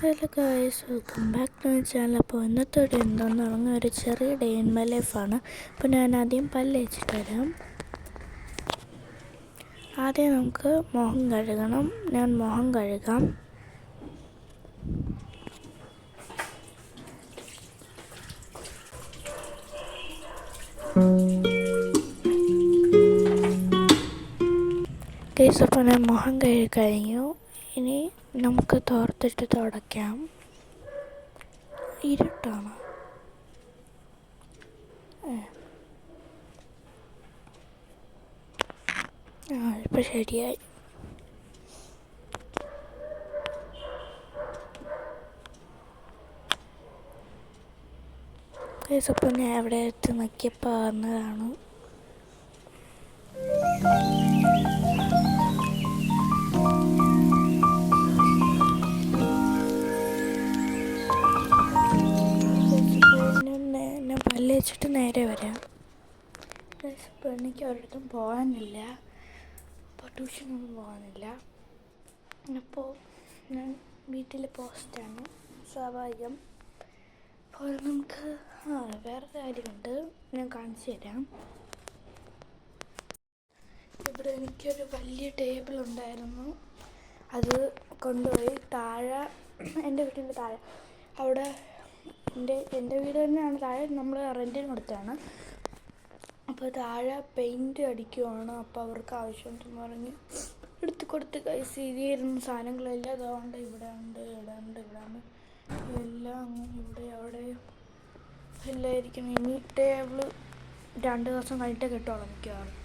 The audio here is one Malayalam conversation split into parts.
Hello guys, welcome back to my channel. അപ്പോൾ ഇന്നത്തെ വീഡിയോ എന്താണെന്ന് പറഞ്ഞാൽ ഒരു ചെറിയ ഡേ ഇൻ മൈ ലൈഫാണ്. അപ്പോൾ ഞാൻ ആദ്യം പല്ല് തേച്ചിട്ട് വരാം. ആദ്യം നമുക്ക് മുഖം കഴുകണം. ഞാൻ മുഖം കഴുകാം. ഗൈസ്, അപ്പോൾ ഞാൻ മുഖം കഴുകി കഴിഞ്ഞു. ഇനി നമുക്ക് തോർത്തിട്ട് തുടയ്ക്കാം. ഇരുട്ടാണ്. ഇപ്പം ശരിയായി. ഗൈസ്, അപ്പോൾ ഞാൻ അവിടെ എത്തി നോക്കിയപ്പോൾ വന്നതാണ്. ഞാൻ പല്ല് വെച്ചിട്ട് നേരെ വരാം. ഇപ്പോൾ എനിക്ക് ഒരിടത്തും പോകാനില്ല. അപ്പോൾ ട്യൂഷനൊന്നും പോകാനില്ല. അപ്പോൾ ഞാൻ വീട്ടിൽ പോസ്റ്റാണ്, സ്വാഭാവികം. അപ്പോൾ നമുക്ക് വേറെ കാര്യമുണ്ട്, ഞാൻ കാണിച്ചു തരാം. ഇവിടെ എനിക്കൊരു വലിയ ടേബിൾ ഉണ്ടായിരുന്നു. അത് കൊണ്ടുപോയി താഴെ, എൻ്റെ വീട്ടിൻ്റെ താഴെ, അവിടെ എൻ്റെ വീട് തന്നെയാണ് താഴെ, നമ്മൾ റെൻറ്റിന് കൊടുത്തതാണ്. അപ്പോൾ താഴെ പെയിൻറ്റ് അടിക്കുവാണ്. അപ്പോൾ അവർക്ക് ആവശ്യമുണ്ടെന്ന് പറഞ്ഞ് എടുത്ത് കൊടുത്ത് കൈസ് ഇരുന്ന സാധനങ്ങളെല്ലാം അതുകൊണ്ട് ഇവിടെ ഉണ്ട്, ഇവിടെ ഉണ്ട്, ഇവിടെ ഉണ്ട്, എല്ലാം അങ്ങനെ ഇവിടെ അവിടെ എല്ലാം ഇരിക്കണം. ഇനി ടേബിള് 2 ദിവസം കഴിഞ്ഞിട്ടേ കിട്ടുള്ളൂ മിക്കവാറും.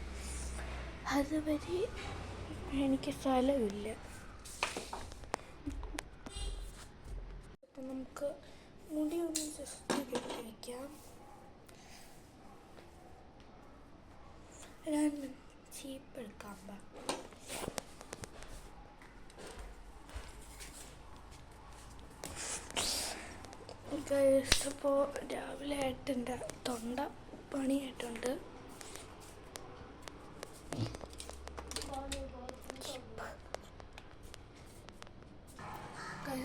അതുവരെ എനിക്ക് സ്ഥലമില്ല. അപ്പം നമുക്ക് മുടി ഒന്ന് ജസ്റ്റ് കെട്ടി വയ്ക്കാം. ഞാൻ ചീപ്പ് എടുക്കാം. അപ്പോൾ രാവിലെ ആയിട്ട് എൻ്റെ തൊണ്ട പണിയായിട്ടുണ്ട്.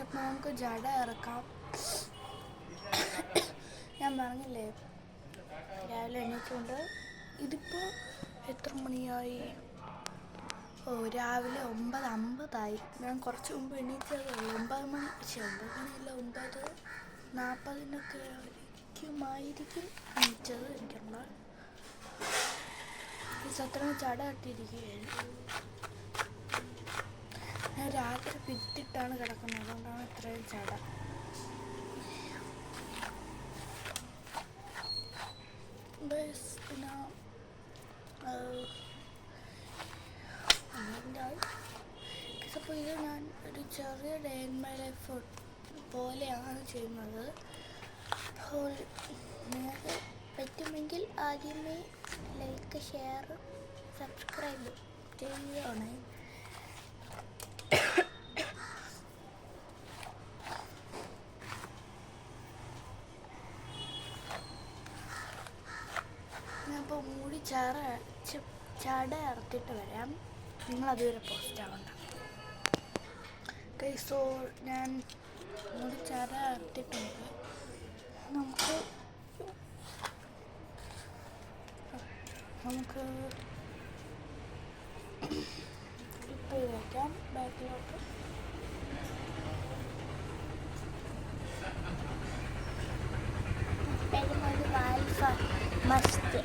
അപ്പോൾ നമുക്ക് ജട ഇറക്കാം. ഞാൻ പറഞ്ഞില്ലേ രാവിലെ എണീച്ചുകൊണ്ട്. ഇതിപ്പോൾ എത്ര മണിയായി? രാവിലെ 9:50 ഞാൻ കുറച്ച് മുമ്പ് എണീച്ചതേ ഉള്ളൂ. 9 മണിയല്ല, 9:40 ആയിരിക്കും എണീച്ചത്. എനിക്കുള്ള ഈ സത്രം ചട കെട്ടിയിരിക്കുകയാണ്. ഞാൻ രാത്രി പിത്തിട്ടാണ് കിടക്കുന്നത്, അതുകൊണ്ടാണ് ഇത്രയും ചട. പിന്നെ അപ്പോൾ ഇത് ഞാൻ ഒരു ചെറിയ ഡേ ഇൻ മൈ ലൈഫ് പോലെയാണ് ചെയ്യുന്നത്. അപ്പോൾ നിങ്ങൾക്ക് പറ്റുമെങ്കിൽ ആദ്യമേ ലൈക്ക്, ഷെയർ, സബ്സ്ക്രൈബ് ചെയ്യണേ. ഞാനിപ്പോൾ മൂടി ചട ഇറത്തിട്ട് വരാം. നിങ്ങളതുവരെ പോസ്റ്റ് ആവണ്ട. സോ ഞാൻ മൂടി ചട ഇറത്തിട്ടുണ്ട്. നമുക്ക് ക്ലിപ്പ് ചെയ്ത് വയ്ക്കാം ബാക്കിലോട്ട്. മസ്റ്റ്.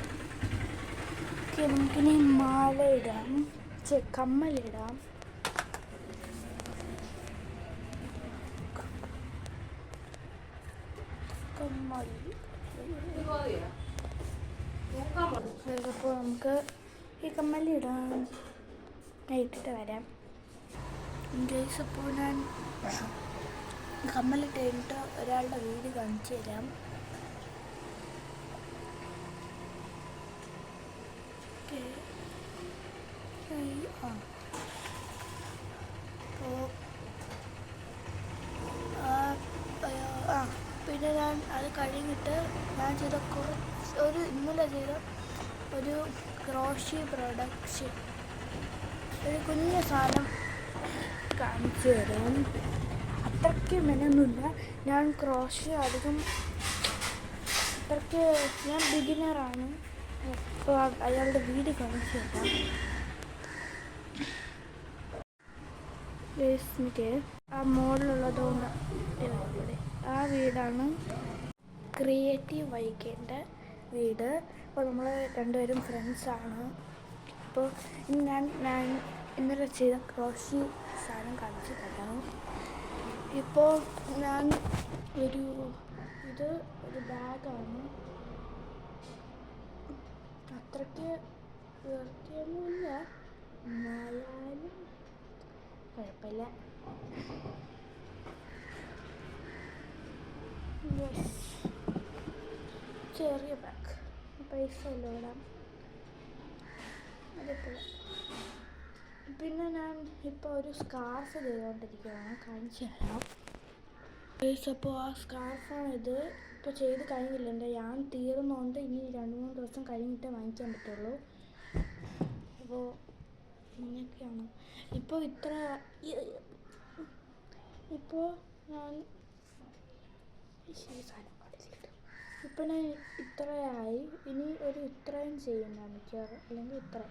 നമുക്കിനി മാല ഇടാം, കമ്മലിടാം. അപ്പോൾ നമുക്ക് ഈ കമ്മലിടാം. ഇട്ടിട്ട് വരാം. ഗൈസ്, അപ്പോൾ ഞാൻ കമ്മലിട്ട് കഴിഞ്ഞിട്ട് ഒരാളുടെ വീട് കാണിച്ചു തരാം. പിന്നെ ഞാൻ അത് കഴിഞ്ഞിട്ട് ഞാൻ ചെയ്ത ഇന്നലെ ചെയ്ത ഒരു ക്രോഷി പ്രൊഡക്ഷൻ, ഒരു കുഞ്ഞു സാധനം കാണിച്ചു തരാം. അത്രയ്ക്ക് മെനൊന്നുമില്ല. ഞാൻ ക്രോഷ്യോ അധികം അത്രയ്ക്ക് ഞാൻ ബിഗിനറാണ്. അപ്പോൾ അയാളുടെ വീട് കാണിച്ചു തരാം. ആ മോളിലുള്ളതുകൊണ്ട് ഇവിടെ ആ വീടാണ് ക്രിയേറ്റീവ് വൈകേൻ്റെ വീട്. അപ്പോൾ നമ്മൾ രണ്ടുപേരും ഫ്രണ്ട്സാണ്. അപ്പോൾ ഞാൻ ഇന്നലെ ചെയ്ത ക്രോഷി സാധനം കാണിച്ചു തരാം. ഇപ്പോൾ ഞാൻ ഇത് ഒരു ബാഗാണ്. അത്രയ്ക്ക് വൃത്തിയൊന്നുമില്ല, എന്നാലും കുഴപ്പമില്ല. ചെറിയ ബാഗ്, പൈസ എല്ലാം ഇടാം. അതേപോലെ പിന്നെ ഞാൻ ഇപ്പോൾ ഒരു സ്കാർഫ് ചെയ്തുകൊണ്ടിരിക്കുകയാണ്, കാണിച്ചു തരാം. അപ്പോൾ ആ സ്കാർഫാണ് ഇത്. ഇപ്പോൾ ചെയ്ത് കഴിഞ്ഞില്ല, എൻ്റെ ഞാൻ തീർന്നുകൊണ്ട് ഇനി 2-3 ദിവസം കഴിഞ്ഞിട്ടേ വാങ്ങിക്കാൻ പറ്റുള്ളൂ. അപ്പോൾ ഇങ്ങനെയൊക്കെയാണ്. ഇപ്പോൾ ഞാൻ ഇത്രയായി. ഇനി ഒരു ഇത്രയും ചെയ്യുന്ന മിക്കവാറ്, അല്ലെങ്കിൽ ഇത്ര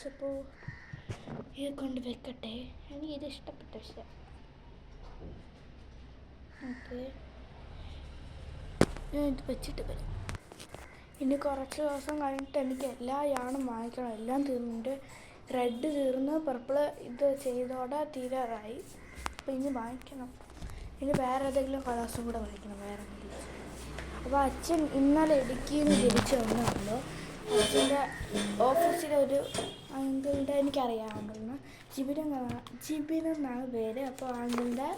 അപ്പോൾ ഇത് കൊണ്ട് വെക്കട്ടെ. എനിക്ക് ഇത് ഇഷ്ടപ്പെട്ട വിഷയം. ഓക്കെ, ഞാൻ ഇത് വെച്ചിട്ട് വരും. ഇനി കുറച്ച് ദിവസം കഴിഞ്ഞിട്ട് എനിക്ക് എല്ലാ യാണും വാങ്ങിക്കണം. എല്ലാം തീർന്നിട്ട് റെഡ് തീർന്ന് പർപ്പിൾ ഇത് ചെയ്തോടെ തീരാറായി. അപ്പോൾ ഇനി വാങ്ങിക്കണം. ഇനി വേറെ ഏതെങ്കിലും കളേഴ്സും കൂടെ വാങ്ങിക്കണം, വേറെ എന്തെങ്കിലും. അപ്പോൾ അച്ഛൻ ഇന്നലെ ഇടുക്കിയിൽ നിന്ന് തിരിച്ചു വന്നല്ലോ. അച്ഛൻ്റെ ഓഫീസിലെ ഒരു അങ്കിളുടെ, എനിക്കറിയാം അങ്കിളിന്, ജിബിനെന്നാണ് പേര്. അപ്പോൾ അങ്കിളിൻ്റെ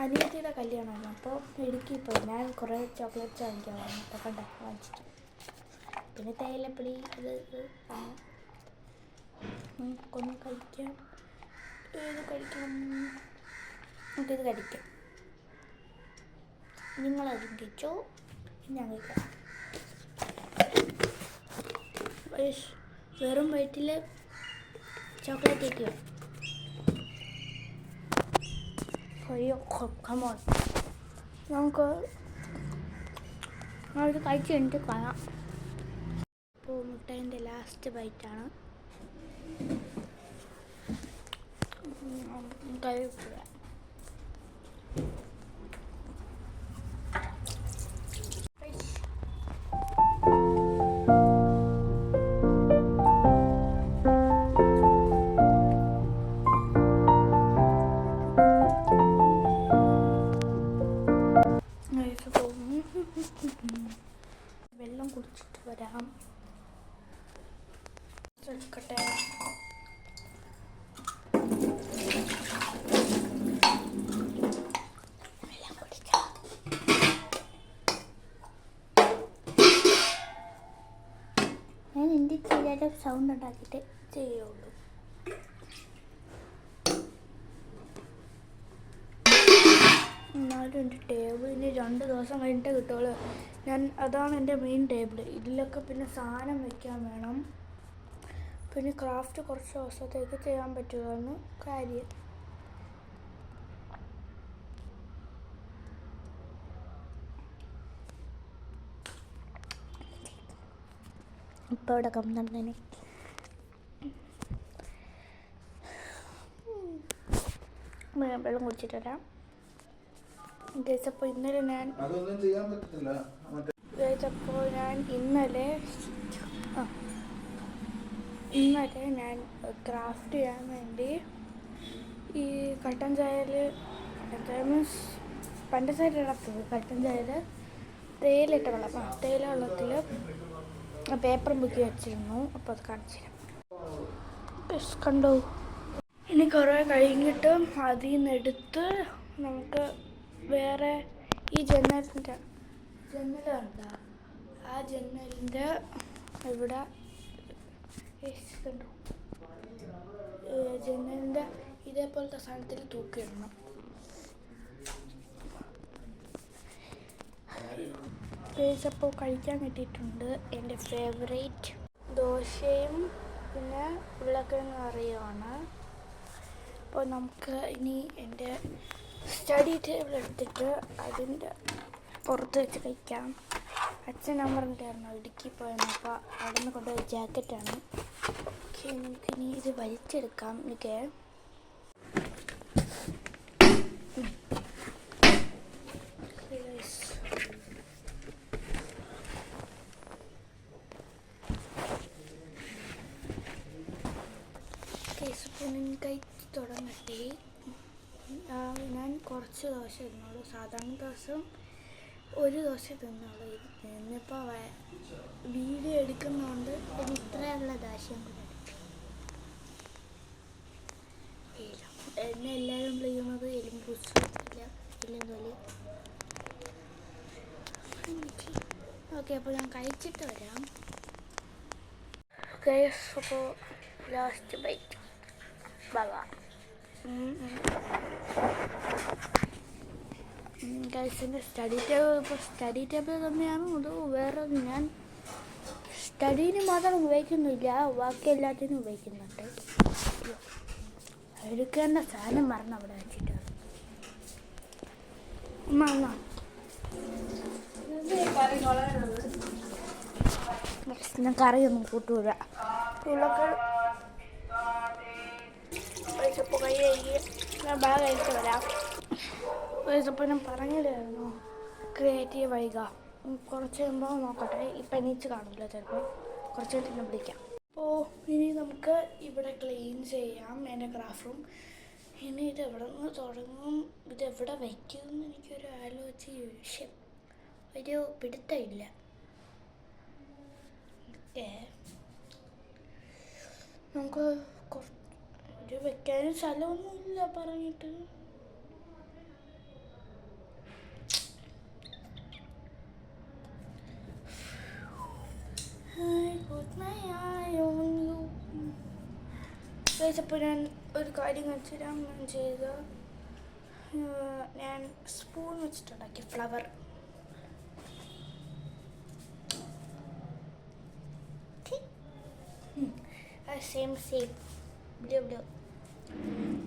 അനിയത്തിയുടെ കല്യാണമായിരുന്നു. അപ്പോൾ ഇടുക്കി പോയി. ഞാൻ കുറേ ചോക്ലേറ്റ്സ് വാങ്ങിക്കാൻ പറഞ്ഞു. അപ്പോൾ കണ്ടേ വാങ്ങിച്ചിട്ട്, പിന്നെ തേയിലപ്പൊടി ഇത് ഒന്ന് കഴിക്കാം. ഇത് കഴിക്കണം, നമുക്കിത് കഴിക്കാം. നിങ്ങളതും കഴിച്ചോ, ഞാൻ കഴിക്കാം. വെറും വയറ്റിൽ ചോക്ലേറ്റ് കഴിക്കുക. അയ്യോ, കമോൺ, നമുക്ക് കഴിച്ച് കഴിഞ്ഞിട്ട് കാണാം. അപ്പോൾ മുട്ടേൻ്റെ ലാസ്റ്റ് ബൈറ്റാണ്. കഴിക്കുക. വെള്ളം കുടിച്ചിട്ട് വരാം. എടുക്കട്ടെ. ഞാൻ എൻ്റെ ചെയ്യാതെ സൗണ്ട് ഉണ്ടാക്കിയിട്ട് ചെയ്യുള്ളൂ. എന്നാലും എൻ്റെ ടേബിളിന് 2 ദിവസം കഴിഞ്ഞിട്ടേ കിട്ടുള്ളൂ. അതാണ് എൻ്റെ മെയിൻ ടേബിൾ. ഇതിലൊക്കെ പിന്നെ സാധനം വയ്ക്കാൻ വേണം. പിന്നെ ക്രാഫ്റ്റ് കുറച്ച് ദിവസത്തേക്ക് ചെയ്യാൻ പറ്റുമെന്ന് കാര്യം. ഇപ്പോൾ ഇവിടെ കമ്പനി വെള്ളം കുടിച്ചിട്ട് വരാം. അപ്പോൾ ഇന്നലെ ഞാൻ ക്രാഫ്റ്റ് ചെയ്യാൻ വേണ്ടി ഈ കട്ടൻ ചായയിൽ മീൻസ് പഞ്ചസാര ഇടത്തത് കട്ടൻ ചായയിൽ തേയിലിട്ട വെള്ളം, തേയില വെള്ളത്തിൽ പേപ്പർ മുക്കി വെച്ചിരുന്നു. അപ്പോൾ അത് കാണിച്ചു തരാം. കണ്ടോ, ഇനി കുറേ കഴിഞ്ഞിട്ട് അതിൽ നിന്ന് എടുത്ത് നമുക്ക് വേറെ ഈ ജനലുണ്ട്, ആ ജനലിൻ്റെ ഇവിടെ കണ്ടു, ജനലിൻ്റെ ഇതേപോലത്തെ സാധനത്തിൽ തൂക്കിയിടണം. അപ്പോൾ കഴിക്കാൻ കിട്ടിയിട്ടുണ്ട് എൻ്റെ ഫേവറേറ്റ് ദോശയും പിന്നെ ഉരുളക്കിഴങ്ങ് കറിയുമാണ്. അപ്പോൾ നമുക്ക് ഇനി എൻ്റെ സ്റ്റഡി ടേബിൾ എടുത്തിട്ട് അതിൻ്റെ പുറത്ത് വെച്ച് കഴിക്കാം. അച്ഛൻ ഞാൻ പറഞ്ഞിട്ടായിരുന്നു ഇടുക്കി പോയെന്ന്, അപ്പോൾ അവിടെ നിന്ന് കൊണ്ടുപോയ ജാക്കറ്റാണ്. ഓക്കെ, നമുക്കിനി ഇത് വലിച്ചെടുക്കാം. എനിക്ക് കഴിച്ച് തുടങ്ങട്ടെ. ഞാൻ കുറച്ച് ദോശ തിന്നുള്ളൂ. സാധാരണ ദിവസം ഒരു ദോശ തിന്നുള്ളൂ. ഇന്നിപ്പോൾ വീഡിയോ എടുക്കുന്നതുകൊണ്ട് ഇനി ഇത്രയുള്ള ദോശയും കൂടെ എന്നെ എല്ലാവരും വിളിക്കുന്നത് എലുമ്പൂസ് ഇല്ലെന്നോല്. ഓക്കെ, അപ്പോൾ ഞാൻ കഴിച്ചിട്ട് വരാം. അപ്പോൾ ലാസ്റ്റ് ബൈറ്റ്. ഗൈസിൻ്റെ സ്റ്റഡി ടേബിൾ തന്നെയാണ്. അത് വേറെ ഞാൻ സ്റ്റഡീന് മാത്രം ഉപയോഗിക്കുന്നില്ല, ബാക്കി എല്ലാത്തിനും ഉപയോഗിക്കുന്നുണ്ട്. എടുക്കേണ്ട സാധനം മറന്ന് അവിടെ വെച്ചിട്ട് ഞാൻ കറിയൊന്നും കൂട്ടൂല. കഴിച്ചപ്പോൾ കൈ കഴുകി ഞാൻ ബാഗ് കഴിച്ച് വരാം. കഴിച്ചപ്പോൾ ഞാൻ പറഞ്ഞില്ലായിരുന്നു ക്രിയേറ്റീവ് വൈക. കുറച്ച് കഴിയുമ്പോൾ നോക്കട്ടെ. ഇപ്പം എണീച്ച് കാണില്ല, ചിലപ്പോൾ കുറച്ച് കഴിഞ്ഞ് വിളിക്കാം. അപ്പോൾ ഇനി നമുക്ക് ഇവിടെ ക്ലീൻ ചെയ്യാം എൻ്റെ ക്രാഫ്റ്റ് റൂം. ഇനി ഇത് എവിടെ നിന്ന് തുടങ്ങും, ഇതെവിടെ വയ്ക്കുമെന്ന് എനിക്കൊരു ആലോചന ഒരു പിടുത്തമില്ല. നമുക്ക് ഒരു വെക്കാനും സ്ഥലമൊന്നുമില്ല പറഞ്ഞിട്ട്. അപ്പോൾ ഞാൻ ഒരു കാര്യം കാണിച്ചുതരാം. ഞാൻ ചെയ്ത ഞാൻ സ്പൂൺ വെച്ചിട്ടുണ്ടാക്കി ഫ്ലവർ. സെയിം ബ്ലൂ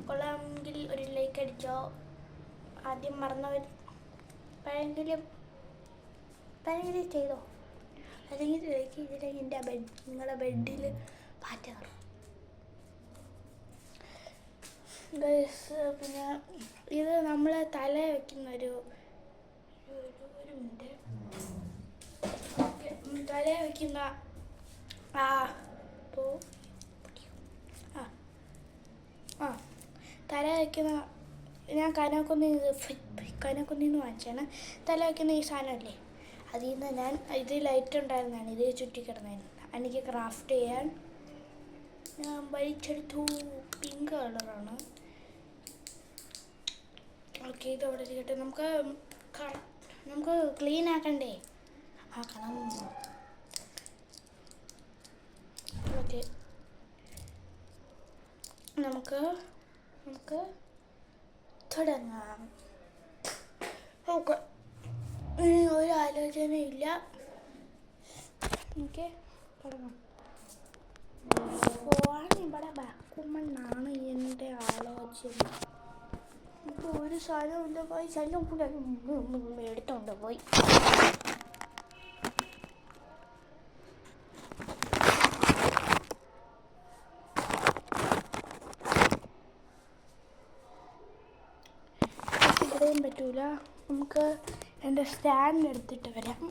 കൊള്ളാമെങ്കിൽ ഒരു ലൈക്ക് അടിച്ചോ. ആദ്യം മറന്നവർ പഴയെങ്കിലും ചെയ്തോ, അല്ലെങ്കിൽ ലൈക്ക് ചെയ്തില്ലെങ്കിൽ എൻ്റെ നിങ്ങളുടെ ബെഡിൽ പാറ്റ കയറും. പിന്നെ ഇത് നമ്മൾ തല വയ്ക്കുന്ന ഒരു മിനിറ്റ്. തല വയ്ക്കുന്ന തല വയ്ക്കുന്ന ഞാൻ കനക്കൊന്നിന്ന് വാങ്ങിച്ചാണ്. തല വയ്ക്കുന്ന ഈ സാധനമല്ലേ, അതിൽ നിന്ന് ഞാൻ ഇത് ലൈറ്റ് ഉണ്ടായിരുന്നതാണ്, ഇത് ചുറ്റിക്കിടന്നായിരുന്നു. എനിക്ക് ക്രാഫ്റ്റ് ചെയ്യാൻ ഞാൻ വലിച്ചെടുത്തു. പിങ്ക് കളറാണ്. ഓക്കെ, ഇത് അവിടെ ഇരിക്കട്ടെ. നമുക്ക് ക്ലീൻ ആക്കണ്ടേ? ആക്കണം. ഓക്കെ, നമുക്ക് തുടങ്ങാം. ഓക്കെ, ഒരു ആലോചനയില്ല. ഓക്കെ, തുടങ്ങാം. ഫോൺ ഇവിടെ ബാക്കുമെന്നാണ് എൻ്റെ ആലോചന. ഇപ്പോൾ ഒരു സ്ഥലമില്ല പോയി, ശല്യം കൂടെ എടുത്തോണ്ട് പോയി. ഇവിടെയും പറ്റൂല. നമുക്ക് എൻ്റെ സ്റ്റാൻഡ് എടുത്തിട്ട് വരാം.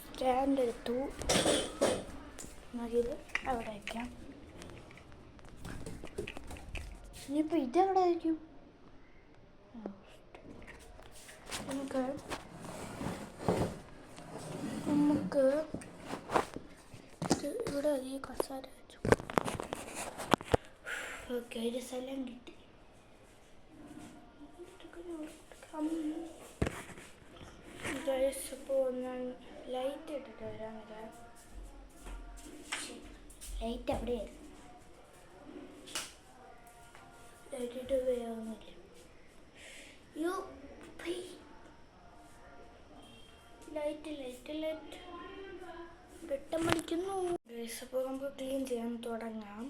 സ്റ്റാൻഡ് എടുത്തു. നമുക്കിത് അവിടെ വയ്ക്കാം. ഇനിയിപ്പോൾ ഇതെവിടെ ആയിരിക്കും? നമുക്ക് ഇവിടെ ഈ കസാര വെച്ചു. ഓക്കെ, ഒരു സ്ഥലം കിട്ടി. ഇപ്പോൾ ഞാൻ ലൈറ്റ് ഇട്ടിട്ട് വരാമില്ല. ലൈറ്റ് എവിടെയായിരുന്നു? ലൈറ്റ് ഇട്ട് ഉപയോഗമൊന്നുമില്ല. ലൈറ്റ് ഇരിക്കുന്നു. അപ്പോൾ നമുക്ക് ക്ലീൻ ചെയ്യാൻ തുടങ്ങാം.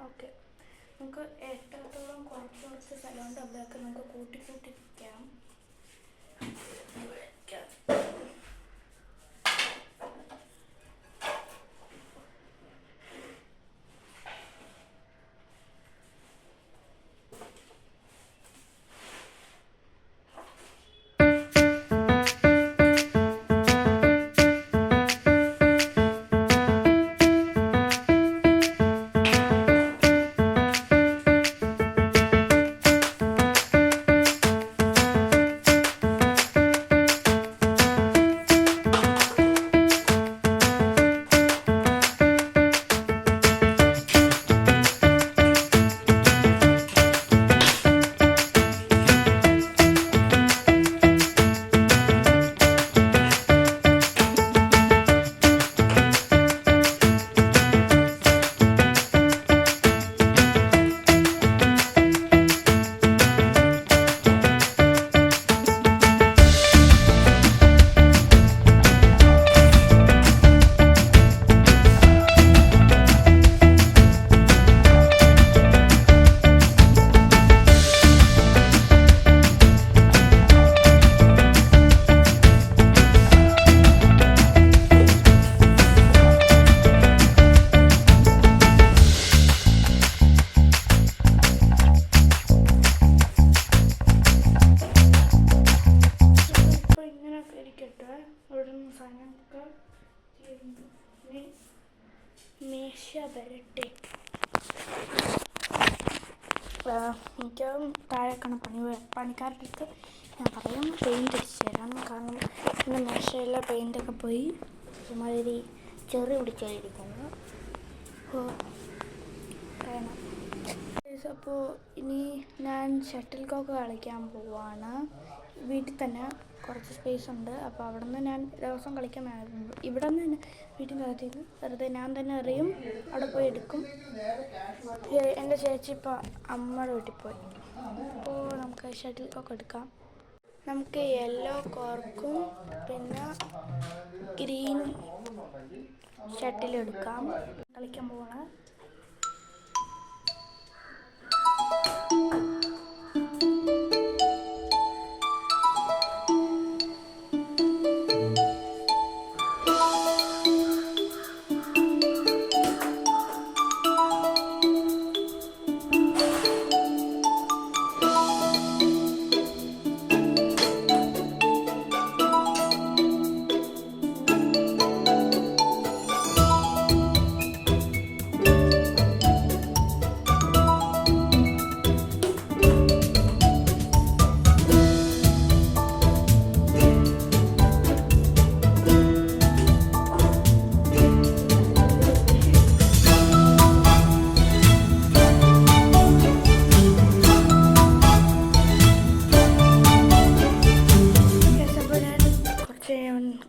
ഓക്കെ, നമുക്ക് എത്രത്തോളം കുറച്ച് സ്ഥലമുണ്ട് അവിടെയൊക്കെ നമുക്ക് കൂട്ടി വയ്ക്കാം. മേശ വരട്ടെ. എനിക്ക് താഴെക്കണ പണിക്കാരുടെ അടുത്ത് ഞാൻ പറയും പെയിൻ്റ് അടിച്ച് തരാം. കാരണം എൻ്റെ മേശയിലെ പെയിൻ്റൊക്കെ പോയി ഒരുമാതിരി ചെറി പിടിച്ചായിരിക്കുന്നു. അപ്പോൾ ഇനി ഞാൻ ഷട്ടിൽ കോക്ക് കളിക്കാൻ പോവാണ്. വീട്ടിൽ തന്നെ കുറച്ച് സ്പേസ് ഉണ്ട്. അപ്പോൾ അവിടെ നിന്ന് ഞാൻ ദിവസം കളിക്കാൻ ആയിരുന്നു. ഇവിടെ നിന്ന് തന്നെ വീട്ടിൽ നടത്തിയത് വെറുതെ ഞാൻ തന്നെ എറിയും, അവിടെ പോയി എടുക്കും. എൻ്റെ ചേച്ചി ഇപ്പോൾ അമ്മയുടെ വീട്ടിൽ പോയി. അപ്പോൾ നമുക്ക് ഷട്ടിൽ കോക്ക് എടുക്കാം. നമുക്ക് യെല്ലോ കോർക്കും പിന്നെ ഗ്രീൻ ഷട്ടിലെടുക്കാം. കളിക്കാൻ പോവാണ്.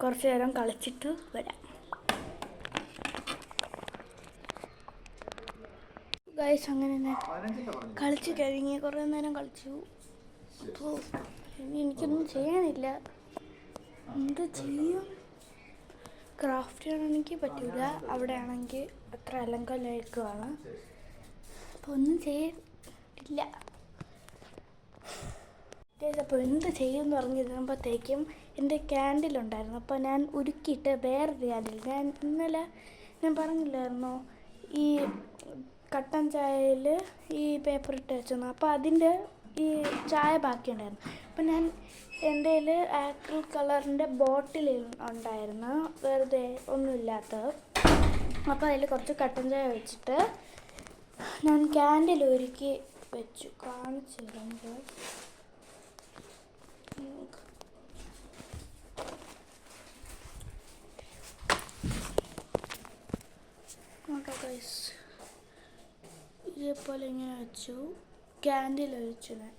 കുറച്ച് നേരം കളിച്ചിട്ട് വരാം. ഗൈസ്, അങ്ങനെ ഞാൻ കളിച്ച് കഴിഞ്ഞ് കുറേ നേരം കളിച്ചു. അപ്പോൾ ഇനി എനിക്കൊന്നും ചെയ്യാനില്ല. എന്ത് ചെയ്യും? ക്രാഫ്റ്റ് ചെയ്യണമെങ്കിൽ പറ്റില്ല. അവിടെ ആണെങ്കിൽ അത്ര അലങ്കോലമായിരിക്കുവാണ്. അപ്പോൾ ഒന്നും ചെയ്യില്ല. അപ്പോൾ എന്ത് ചെയ്യുമെന്ന് പറഞ്ഞിരുന്നപ്പോഴത്തേക്കും എൻ്റെ ക്യാൻഡിലുണ്ടായിരുന്നു. അപ്പോൾ ഞാൻ ഉരുക്കിയിട്ട് വേറൊരു ക്യാൻഡിൽ ഇന്നലെ ഞാൻ പറഞ്ഞില്ലായിരുന്നോ ഈ കട്ടൻ ചായയിൽ ഈ പേപ്പർ ഇട്ട് വെച്ചെന്നു. അപ്പോൾ അതിൻ്റെ ഈ ചായ ബാക്കിയുണ്ടായിരുന്നു. അപ്പോൾ ഞാൻ എൻ്റെ കയ്യിൽ ആക്രിൽ കളറിൻ്റെ ബോട്ടിൽ ഉണ്ടായിരുന്നു, വെറുതെ ഒന്നുമില്ലാത്തത്. അപ്പോൾ അതിൽ കുറച്ച് കട്ടൻ ചായ വെച്ചിട്ട് ഞാൻ ക്യാൻഡിൽ ഒരുക്കി വെച്ചു. കാണിച്ചു തരുമ്പോൾ ഇതേപോലെ ഇങ്ങനെ വെച്ചു. ക്യാൻഡിൽ ഒഴിച്ചു ഞാൻ.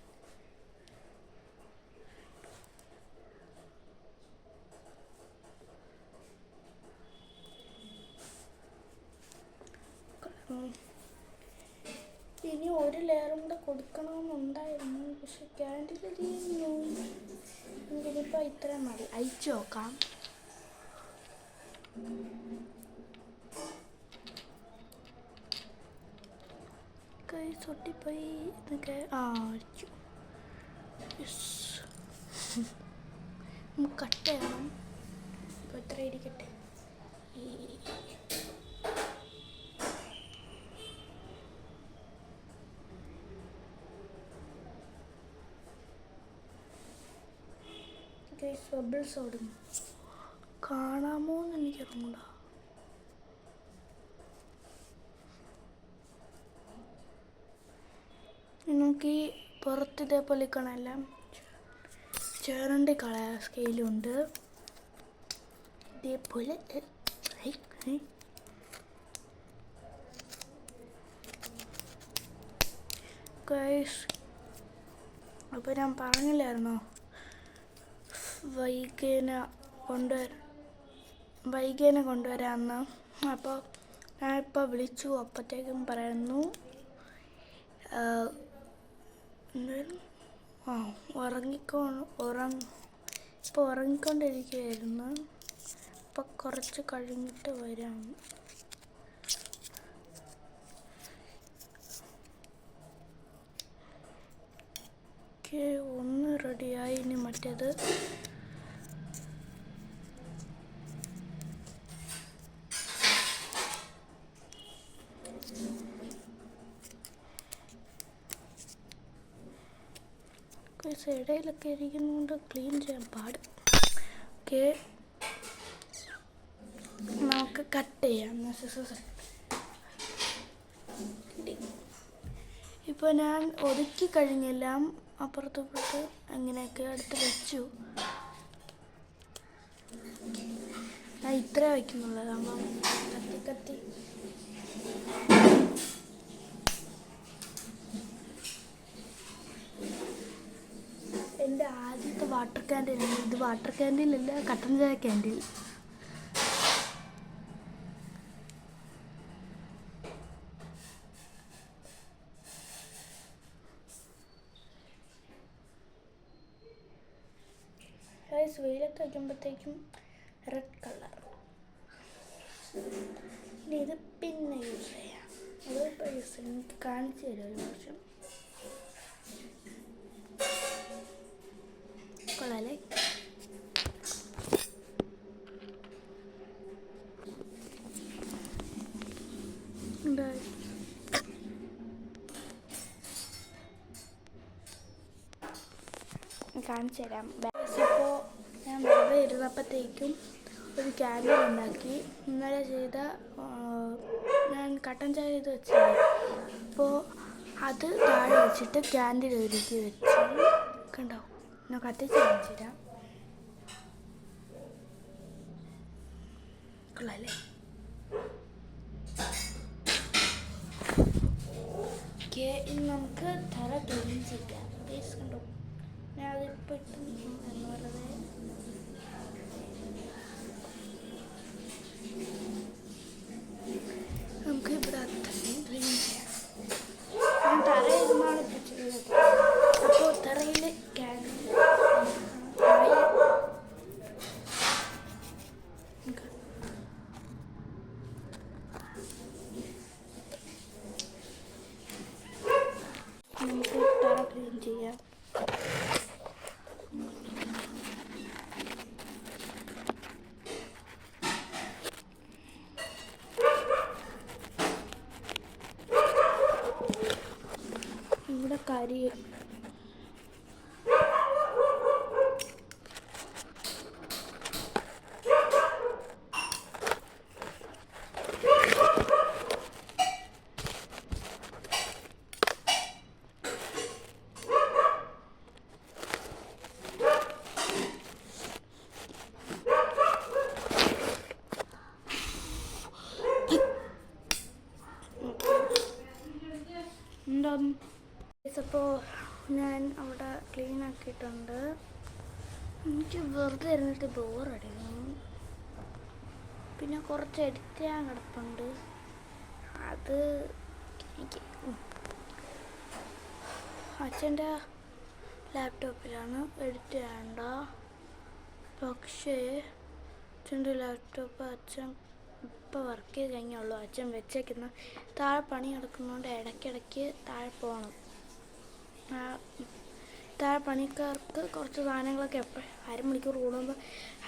ഇനി ഒരു ലെയറും കൂടെ കൊടുക്കണമെന്നുണ്ടായിരുന്നു, പക്ഷെ ക്യാൻഡിൽ തീർന്നു. എനിക്കിപ്പോൾ ഇത്രയും മതി. അയച്ചു നോക്കാം. കൈ പൊട്ടിപ്പോയി എന്നൊക്കെ അടിച്ചു. കട്ട് ചെയ്യണം. അപ്പോൾ എത്ര ഇരിക്കട്ടെ. ബബിൾസ് ഓടുന്നു. കാണാമോ എന്ന് എനിക്കറിഞ്ഞൂട. നമുക്ക് ഈ പുറത്ത് ഇതേപോലെ കാണാമെല്ലാം ചേരണ്ടി കളയാ സ്കെയിലുണ്ട്. ഇതേപോലെ അപ്പോൾ ഞാൻ പറഞ്ഞില്ലായിരുന്നോ വൈകേനെ കൊണ്ടുവരാമെന്ന്. അപ്പോൾ ഞാനിപ്പോൾ വിളിച്ചു. അപ്പോഴത്തേക്കും പറയുന്നു ഇപ്പോൾ ഉറങ്ങിക്കൊണ്ടിരിക്കുകയായിരുന്നു. അപ്പോൾ കുറച്ച് കഴിഞ്ഞിട്ട് വരാം. ഒന്ന് റെഡിയായി. ഇനി മറ്റേത് ഇടയിലൊക്കെ ഇരിക്കുന്നതുകൊണ്ട് ക്ലീൻ ചെയ്യാൻ പാടും. ഓക്കെ, നമുക്ക് കട്ട് ചെയ്യാം. ഇപ്പോൾ ഞാൻ ഒതുക്കി കഴിഞ്ഞെല്ലാം അപ്പുറത്തോട്ട് അങ്ങനെയൊക്കെ അടുത്ത് വെച്ചു. ഞാൻ ഇത്ര വയ്ക്കുന്നുള്ളൂ. അതാകുമ്പം കത്തി എൻ്റെ ആദ്യത്തെ വാട്ടർ ക്യാൻഡിലാണ് ഇത്. വാട്ടർ ക്യാൻഡിലല്ല, കട്ടൻ ചായ ക്യാൻഡിൽ. വെയിലത്ത് വയ്ക്കുമ്പോഴത്തേക്കും റെഡ് കളർ. ഇനി ഇത് പിന്നെ യൂസ് ചെയ്യാം. അതിപ്പോൾ യൂസ് ചെയ്യാം. എനിക്ക് കാണിച്ചു തരും ഒരു വർഷം. കൊള്ളാല്ലേ? കാണിച്ചു തരാം. ഇപ്പോൾ ഞാൻ വെറുതെ ഇരുന്നപ്പോഴത്തേക്കും ഒരു ക്യാൻഡിൽ ഉണ്ടാക്കി. ഇന്നലെ ചെയ്ത ഞാൻ കട്ടൻ ചായ ചെയ്ത് വെച്ചത്. അപ്പോൾ അത് താഴെ വെച്ചിട്ട് ക്യാൻഡിൽ ഒരുക്കി വെച്ച് കണ്ടോ. ഞാൻ കത്തിച്ച് കാണിച്ചു തരാം. കൊള്ളാല്ലേ? ഓക്കെ, ഇനി നമുക്ക് തറ ക്ലീൻ ചെയ്യാം. പ്ലീസ് കണ്ടോ, ഞാൻ അതിപ്പോൾ ഇട്ട് എന്ന് പറയുന്നത്. നമുക്ക് ഇവിടെ അത്രയും ക്ലീൻ ചെയ്യാം. ഞാൻ തറയിലുമാണ് ചെയ്തത്. അപ്പോൾ തറയിൽ ക്യാൻഡിൽ നമുക്ക് തറ ക്ലീൻ ചെയ്യാം. ഇവിടെ കരി അപ്പോൾ ഞാൻ അവിടെ ക്ലീൻ ആക്കിയിട്ടുണ്ട്. എനിക്ക് വെറുതെ ഇരുന്നിട്ട് ബോറടിക്കും. പിന്നെ കുറച്ച് എഡിറ്റ് ചെയ്യാൻ കിടപ്പുണ്ട്. അത് എനിക്ക് അച്ഛൻ്റെ ലാപ്ടോപ്പിലാണ് എഡിറ്റ് ചെയ്യേണ്ട. പക്ഷേ അച്ഛൻ്റെ ലാപ്ടോപ്പ് അച്ഛൻ ഇപ്പോൾ വർക്ക് ചെയ്ത് കഴിഞ്ഞുള്ളൂ. അച്ഛൻ വെച്ചേക്കുന്ന താഴെ പണി നടക്കുന്നതുകൊണ്ട് ഇടയ്ക്കിടയ്ക്ക് താഴെ പോകണം. താഴെ പണിക്കാർക്ക് കുറച്ച് സാധനങ്ങളൊക്കെ അരമണിക്കൂർ കൂടുമ്പോൾ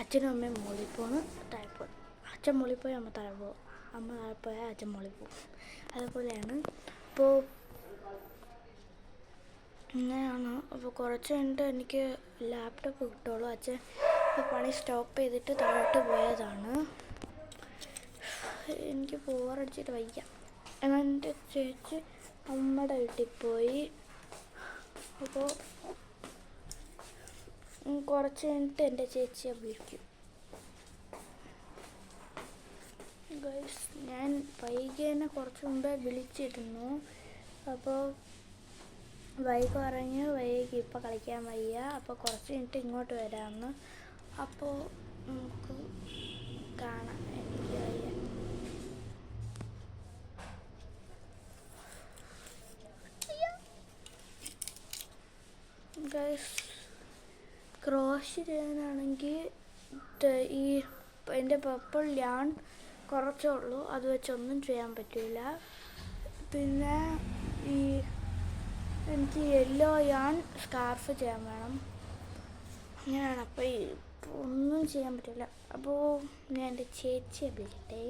അച്ഛനും അമ്മയും മുകളിൽ പോകുന്നു, താഴെ പോകും. അച്ഛൻ മുകളിൽ പോയി അമ്മ താഴെ പോകും, അമ്മ താഴെ പോയാൽ അച്ഛൻ മുകളിൽ പോകും. അതുപോലെയാണ്. അപ്പോൾ ഇങ്ങനെയാണ്. അപ്പോൾ കുറച്ച് കഴിഞ്ഞിട്ട് എനിക്ക് ലാപ്ടോപ്പ് കിട്ടുള്ളൂ. അച്ഛൻ ഇപ്പോൾ പണി സ്റ്റോപ്പ് ചെയ്തിട്ട് താഴോട്ട് പോയതാണ്. എനിക്ക് ബോറടിച്ചിട്ട് വയ്യ. എന്നാൽ എൻ്റെ ചേച്ചി അമ്മയുടെ വീട്ടിൽ പോയി. അപ്പോൾ കുറച്ച് കഴിഞ്ഞിട്ട് എൻ്റെ ചേച്ചിയെ വിളിക്കും. ഗൈസ്, ഞാൻ വൈകിനെ കുറച്ച് മുമ്പേ വിളിച്ചിരുന്നു. അപ്പോൾ വൈകി പറഞ്ഞ് വൈകി ഇപ്പോൾ കളിക്കാൻ വയ്യ, അപ്പോൾ കുറച്ച് കഴിഞ്ഞിട്ട് ഇങ്ങോട്ട് വരാമെന്ന്. അപ്പോൾ നമുക്ക് കാണാം. എനിക്ക് വയ്യ. ഗൈസ്, ക്രോഷ് ചെയ്യാനാണെങ്കിൽ ഈ എൻ്റെ പർപ്പിൾ യാൺ കുറച്ചേ ഉള്ളൂ, അത് വെച്ചൊന്നും ചെയ്യാൻ പറ്റില്ല. പിന്നെ എനിക്ക് യെല്ലോ യാൺ സ്കാർഫ് ചെയ്യാൻ വേണം. അങ്ങനെയാണ്. അപ്പോൾ ഒന്നും ചെയ്യാൻ പറ്റില്ല. അപ്പോൾ ഞാൻ എൻ്റെ ചേച്ചിയെ വിളിക്കട്ടെ.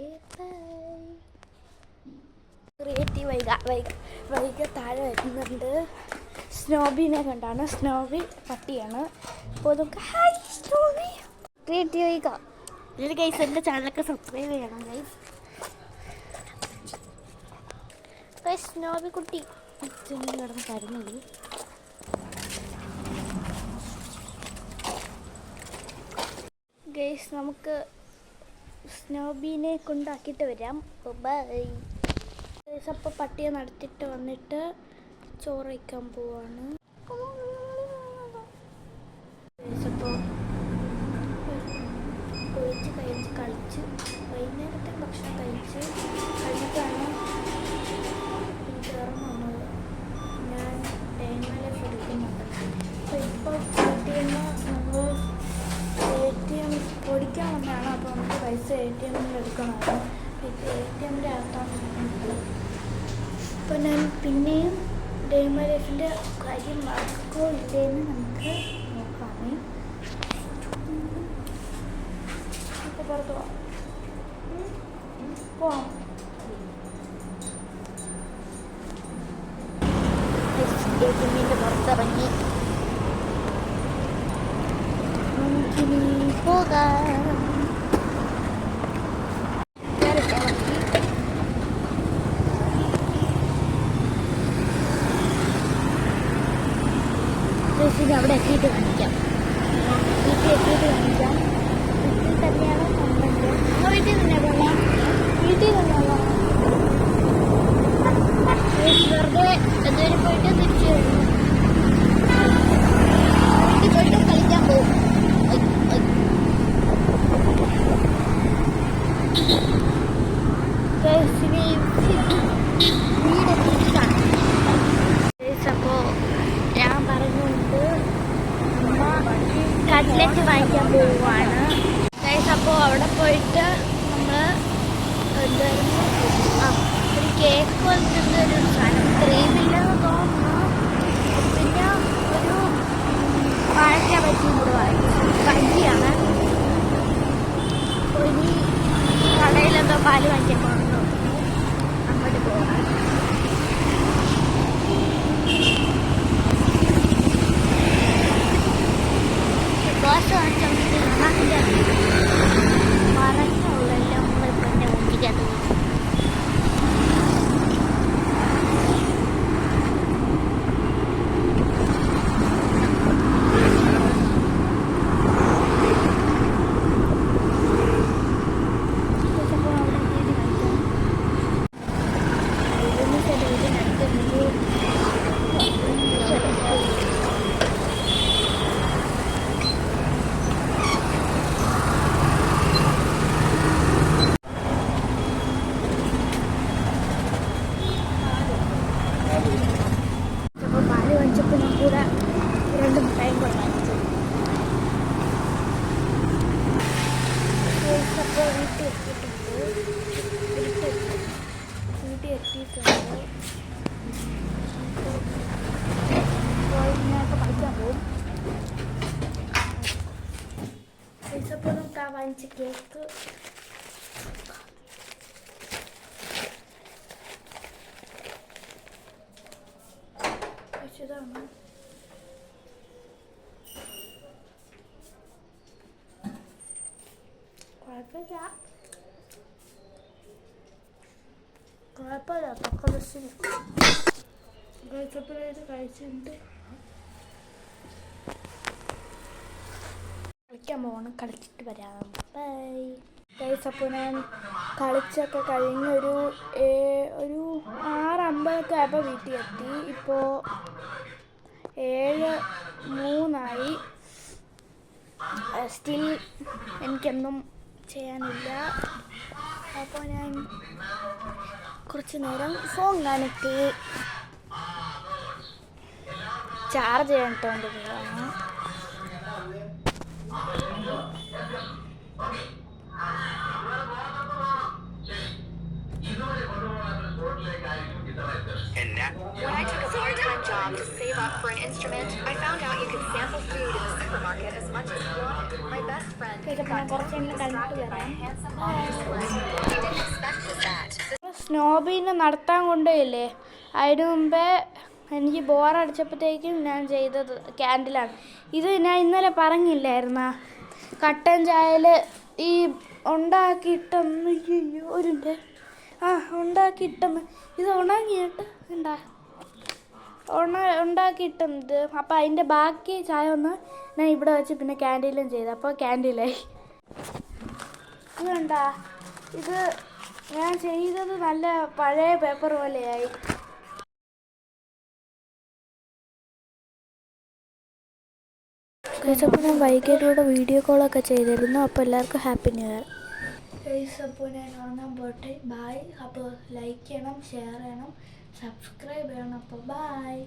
ക്രിയേറ്റീവ് വൈക താഴെ വരുന്നുണ്ട്. സ്നോബിനെ കണ്ടാണ്. സ്നോബി പട്ടിയാണ്. അപ്പോൾ നമുക്ക് ഹായ് സ്നോബി. ക്രിയേറ്റീവ് വൈക ഇതിൽ ഗൈസ് എൻ്റെ ചാനലൊക്കെ സബ്സ്ക്രൈബ് ചെയ്യണം ഗൈസ്. സ്നോബി കുട്ടി കിടന്ന് കരുന്നത്. ഗൈസ്, നമുക്ക് സ്നോബീനെ കൊണ്ടാക്കിയിട്ട് വരാം. Bye guys. അപ്പോൾ പട്ടിയെ നടത്തിയിട്ട് വന്നിട്ട് ചോറ് വയ്ക്കാൻ പോവാണ്. അപ്പോൾ കുളിച്ച് കഴിച്ച് കളിച്ച് വൈകുന്നേരത്തെ ഭക്ഷണം കഴിഞ്ഞിട്ടാണ് കയറാൻ വന്നത്. ഞാൻ ടൈമിൽ എടുക്കുന്നുണ്ട്. അപ്പോൾ ഇപ്പോൾ നമ്മൾ ATM ഓടിക്കാൻ വന്നതാണ്. അപ്പോൾ നമുക്ക് പൈസ ATM എടുക്കണമായിരുന്നു. ഇപ്പോൾ ATM അകത്താണ്. അപ്പോൾ ഞാൻ പിന്നെയും ഡെയ്മ ലൈഫിൻ്റെ കാര്യം നടക്കോ ഇല്ലേന്ന് നമുക്ക് നോക്കാമേ. ഇപ്പോൾ പുറത്ത് പോവാം. ATMൻ്റെ പുറത്തിറങ്ങി നമുക്കിനി പോകാം. അവിടെ എത്തിയിട്ട് കാണിക്കാം. വീട്ടിൽ തന്നെയാണോ കമ്പണ്ട്? വീട്ടിൽ തന്നെ പോകാം. വീട്ടിൽ തന്നെയാണോ? വെറുതെ എന്തെങ്കിലും പോയിട്ട് തിരിച്ചു വരുന്നു. വീട്ടിൽ പോയിട്ട് കളിക്കാൻ പോകും. വീടെത്തിയിട്ടാണ്. അപ്പോൾ ഞാൻ പറഞ്ഞുകൊണ്ട് കട്ട്ലറ്റ് വാങ്ങിക്കാൻ പോവുകയാണ് ഗൈസ്. അപ്പോൾ അവിടെ പോയിട്ട് നമ്മൾ എന്തായിരുന്നു ഒരു കേക്ക് പോലത്തെ ഒരു സാധനം, ക്രീമില്ലെന്ന് തോന്നുന്നു. പിന്നെ ഒരു വാഴയ്ക്ക ബജിയും കൂടെ വാങ്ങി. ബജിയാണ്. അപ്പോൾ ഇനി കടയിലെന്തോ പാല് വാങ്ങിക്കാൻ പോകുന്നു. അങ്ങോട്ട് പോകാം. ദോശ വാങ്ങിച്ചു പറഞ്ഞുള്ളെല്ലാം നമ്മളിപ്പോൾ എൻ്റെ മുന്നിക്കകത്ത് അവിടെ വീട്ടിൽ എത്തിയിട്ടുണ്ട്. അപ്പോൾ ഇങ്ങനെയൊക്കെ പഠിക്കാൻ പോകും. ഇസപ്പോഴും വാങ്ങിച്ച കേക്ക് ഇതാണ്. കുഴപ്പമില്ല പക്ക ബസ്സിന് കഴിച്ചിട്ടുണ്ട്. കളിക്കാൻ പോകണം. കളിച്ചിട്ട് വരാം. Bye guys. അപ്പോൾ ഞാൻ കളിച്ചൊക്കെ കഴിഞ്ഞ് ഒരു 6:50 ആയപ്പോൾ വീട്ടിൽ എത്തി. ഇപ്പോൾ 7:03 സ്റ്റിൽ എനിക്കൊന്നും ചെയ്യാനില്ല. അപ്പോൾ ഞാൻ കുറച്ച് നേരം ഫോൺ കാണിട്ട് ചാർജ് ചെയ്തിട്ടുണ്ട് പോവാണ്. When I took a part-time job to save up for an instrument, I found out you could sample food in the supermarket as much as you wanted. My best friend got totally distracted by a handsome office. I didn't expect that. സ്നോബീനെ നടത്താൻ കൊണ്ടുപോയില്ലേ, അതിന് മുമ്പേ എനിക്ക് ബോറടിച്ചപ്പോഴത്തേക്കും ഞാൻ ചെയ്തത് ക്യാൻഡിലാണ്. ഇത് ഞാൻ ഇന്നലെ പറഞ്ഞില്ലായിരുന്നാ, കട്ടൻ ചായയിൽ ഈ ഉണ്ടാക്കിയിട്ടൊന്ന് ഉണ്ടാക്കിയിട്ടെന്ന് ഇത് ഉണങ്ങിയിട്ട് ഉണ്ടാക്കിയിട്ടത്. അപ്പോൾ അതിൻ്റെ ബാക്കി ചായ ഒന്ന് ഞാൻ ഇവിടെ വെച്ച് പിന്നെ ക്യാൻഡീലും ചെയ്തു. അപ്പോൾ ക്യാൻഡീലായി. ഇതുണ്ടാ, ഇത് ഞാൻ ചെയ്തത് നല്ല പഴയ പേപ്പർ പോലെയായി. അപ്പോൾ ഞാൻ വൈകിട്ടൂടെ വീഡിയോ കോളൊക്കെ ചെയ്തിരുന്നു. അപ്പോൾ എല്ലാവർക്കും ഹാപ്പി ന്യൂ ഇയർ. അപ്പോൾ ഞാൻ ഉറങ്ങാൻ പോട്ടെ. ബായ്. അപ്പോൾ ലൈക്ക് ചെയ്യണം, ഷെയർ ചെയ്യണം, സബ്സ്ക്രൈബ് ചെയ്യണം. അപ്പോൾ ബായ്.